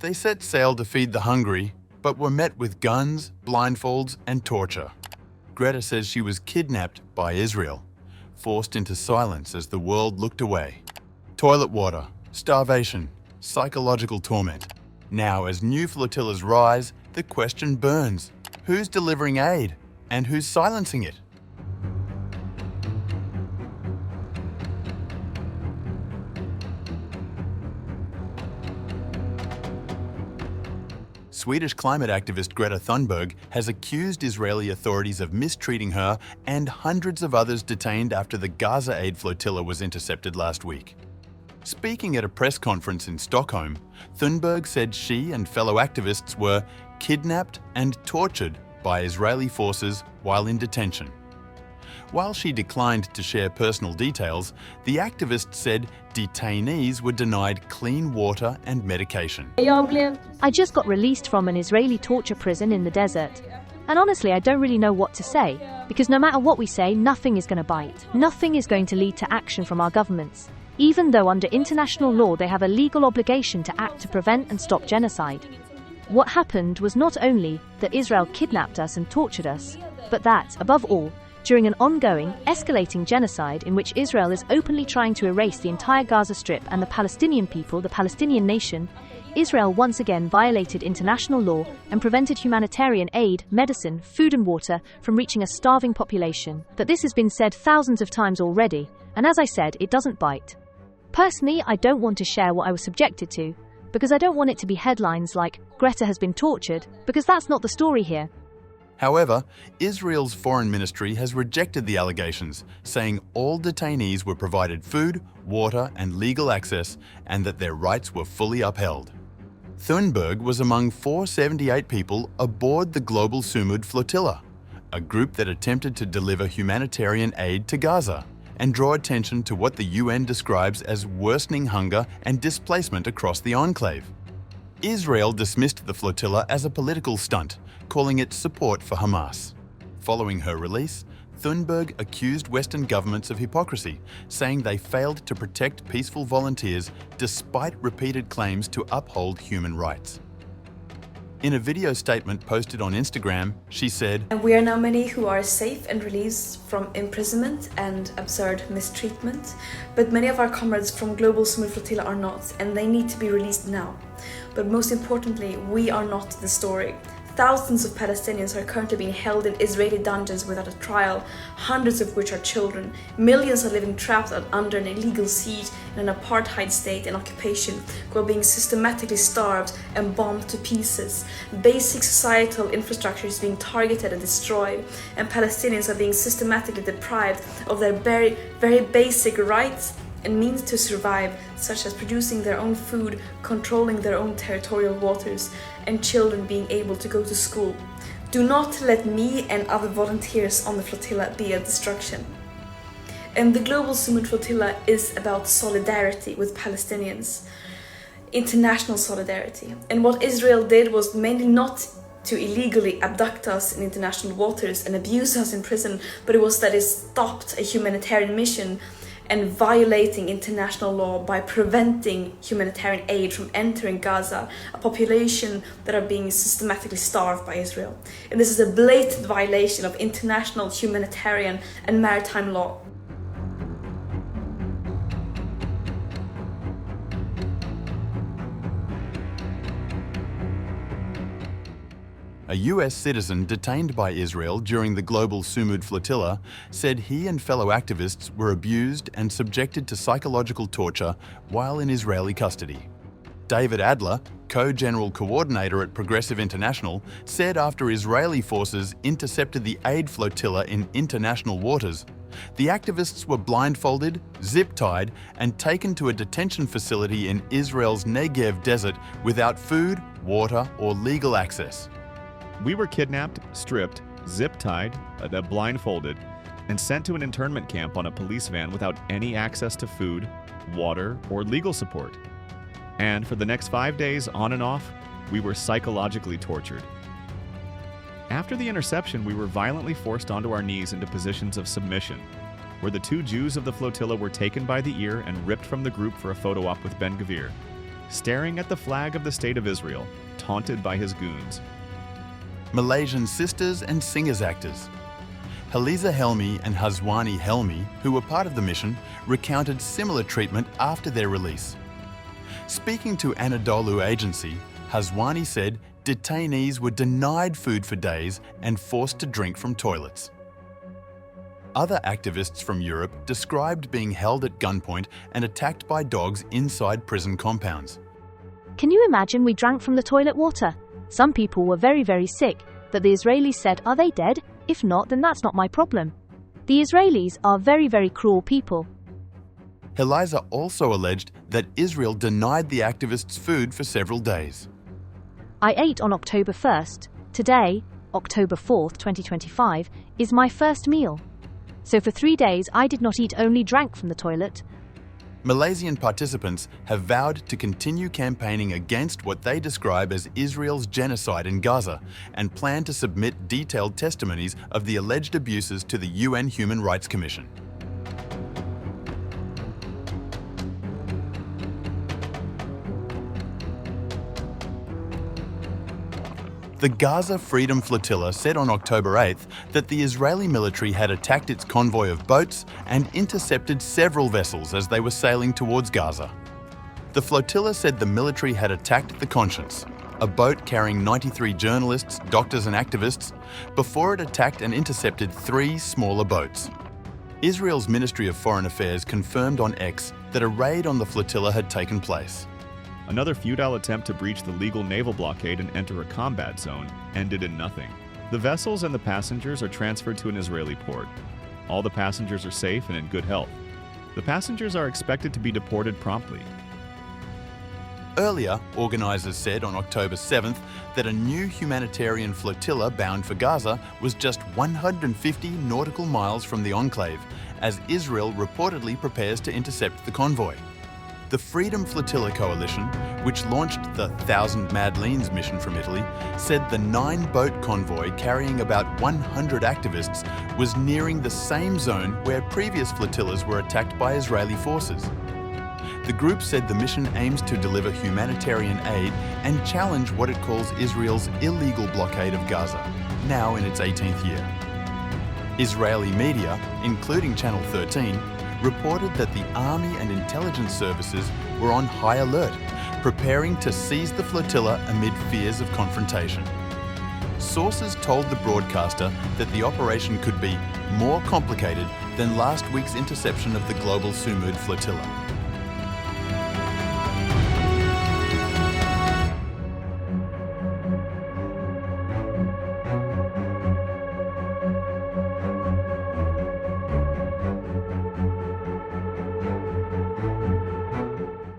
They set sail to feed the hungry, but were met with guns, blindfolds, and torture. Greta says she was kidnapped by Israel, forced into silence as the world looked away. Toilet water, starvation, psychological torment. Now, as new flotillas rise, the question burns: who's delivering aid and who's silencing it? Swedish climate activist Greta Thunberg has accused Israeli authorities of mistreating her and hundreds of others detained after the Gaza aid flotilla was intercepted last week. Speaking at a press conference in Stockholm, Thunberg said she and fellow activists were kidnapped and tortured by Israeli forces while in detention. While she declined to share personal details, the activist said detainees were denied clean water and medication. I just got released from an Israeli torture prison in the desert. And honestly, I don't really know what to say, because no matter what we say, nothing is going to bite. Nothing is going to lead to action from our governments, even though under international law they have a legal obligation to act to prevent and stop genocide. What happened was not only that Israel kidnapped us and tortured us, but that, above all, during an ongoing, escalating genocide in which Israel is openly trying to erase the entire Gaza Strip and the Palestinian people, the Palestinian nation, Israel once again violated international law and prevented humanitarian aid, medicine, food and water from reaching a starving population. But this has been said thousands of times already, and as I said, it doesn't bite. Personally, I don't want to share what I was subjected to, because I don't want it to be headlines like, Greta has been tortured, because that's not the story here. However, Israel's foreign ministry has rejected the allegations, saying all detainees were provided food, water, and legal access, and that their rights were fully upheld. Thunberg was among 478 people aboard the Global Sumud Flotilla, a group that attempted to deliver humanitarian aid to Gaza and draw attention to what the UN describes as worsening hunger and displacement across the enclave. Israel dismissed the flotilla as a political stunt, calling it support for Hamas. Following her release, Thunberg accused Western governments of hypocrisy, saying they failed to protect peaceful volunteers despite repeated claims to uphold human rights. In a video statement posted on Instagram, she said, "And we are now many who are safe and released from imprisonment and absurd mistreatment, but many of our comrades from Global Sumud Flotilla are not, and they need to be released now. But most importantly, we are not the story. Thousands of Palestinians are currently being held in Israeli dungeons without a trial, hundreds of which are children. Millions are living trapped under an illegal siege in an apartheid state and occupation, who are being systematically starved and bombed to pieces. Basic societal infrastructure is being targeted and destroyed, and Palestinians are being systematically deprived of their very basic rights and means to survive, such as producing their own food, controlling their own territorial waters, and children being able to go to school. Do not let me and other volunteers on the flotilla be a distraction." And the Global Sumud Flotilla is about solidarity with Palestinians, international solidarity. And what Israel did was mainly not to illegally abduct us in international waters and abuse us in prison, but it was that it stopped a humanitarian mission and violating international law by preventing humanitarian aid from entering Gaza, a population that are being systematically starved by Israel. And this is a blatant violation of international humanitarian and maritime law. A US citizen detained by Israel during the Global Sumud Flotilla said he and fellow activists were abused and subjected to psychological torture while in Israeli custody. David Adler, co-general coordinator at Progressive International, said after Israeli forces intercepted the aid flotilla in international waters, the activists were blindfolded, zip-tied, and taken to a detention facility in Israel's Negev desert without food, water, or legal access. We were kidnapped, stripped, zip-tied, blindfolded, and sent to an internment camp on a police van without any access to food, water, or legal support. And for the next 5 days, on and off, we were psychologically tortured. After the interception, we were violently forced onto our knees into positions of submission, where the 2 Jews of the flotilla were taken by the ear and ripped from the group for a photo op with Ben-Gvir. staring at the flag of the State of Israel, taunted by his goons. Malaysian sisters and singers-actors. Haliza Helmi and Hazwani Helmi, who were part of the mission, recounted similar treatment after their release. Speaking to Anadolu Agency, Hazwani said detainees were denied food for days and forced to drink from toilets. Other activists from Europe described being held at gunpoint and attacked by dogs inside prison compounds. Can you imagine we drank from the toilet water? Some people were very, very sick, but the Israelis said, "Are they dead? If not, then that's not my problem." The Israelis are very, very cruel people. Haliza also alleged that Israel denied the activists food for several days. I ate on October 1st. Today, October 4th, 2025, is my first meal. So for 3 days I did not eat, only drank from the toilet. Malaysian participants have vowed to continue campaigning against what they describe as Israel's genocide in Gaza and plan to submit detailed testimonies of the alleged abuses to the UN Human Rights Commission. The Gaza Freedom Flotilla said on October 8th that the Israeli military had attacked its convoy of boats and intercepted several vessels as they were sailing towards Gaza. The flotilla said the military had attacked the Conscience, a boat carrying 93 journalists, doctors and activists, before it attacked and intercepted 3 smaller boats. Israel's Ministry of Foreign Affairs confirmed on X that a raid on the flotilla had taken place. Another futile attempt to breach the legal naval blockade and enter a combat zone ended in nothing. The vessels and the passengers are transferred to an Israeli port. All the passengers are safe and in good health. The passengers are expected to be deported promptly. Earlier, organisers said on October 7th that a new humanitarian flotilla bound for Gaza was just 150 nautical miles from the enclave, as Israel reportedly prepares to intercept the convoy. The Freedom Flotilla Coalition, which launched the 1,000 Madeleines mission from Italy, said the 9-boat convoy carrying about 100 activists was nearing the same zone where previous flotillas were attacked by Israeli forces. The group said the mission aims to deliver humanitarian aid and challenge what it calls Israel's illegal blockade of Gaza, now in its 18th year. Israeli media, including Channel 13, reported that the army and intelligence services were on high alert, preparing to seize the flotilla amid fears of confrontation. Sources told the broadcaster that the operation could be more complicated than last week's interception of the Global Sumud Flotilla.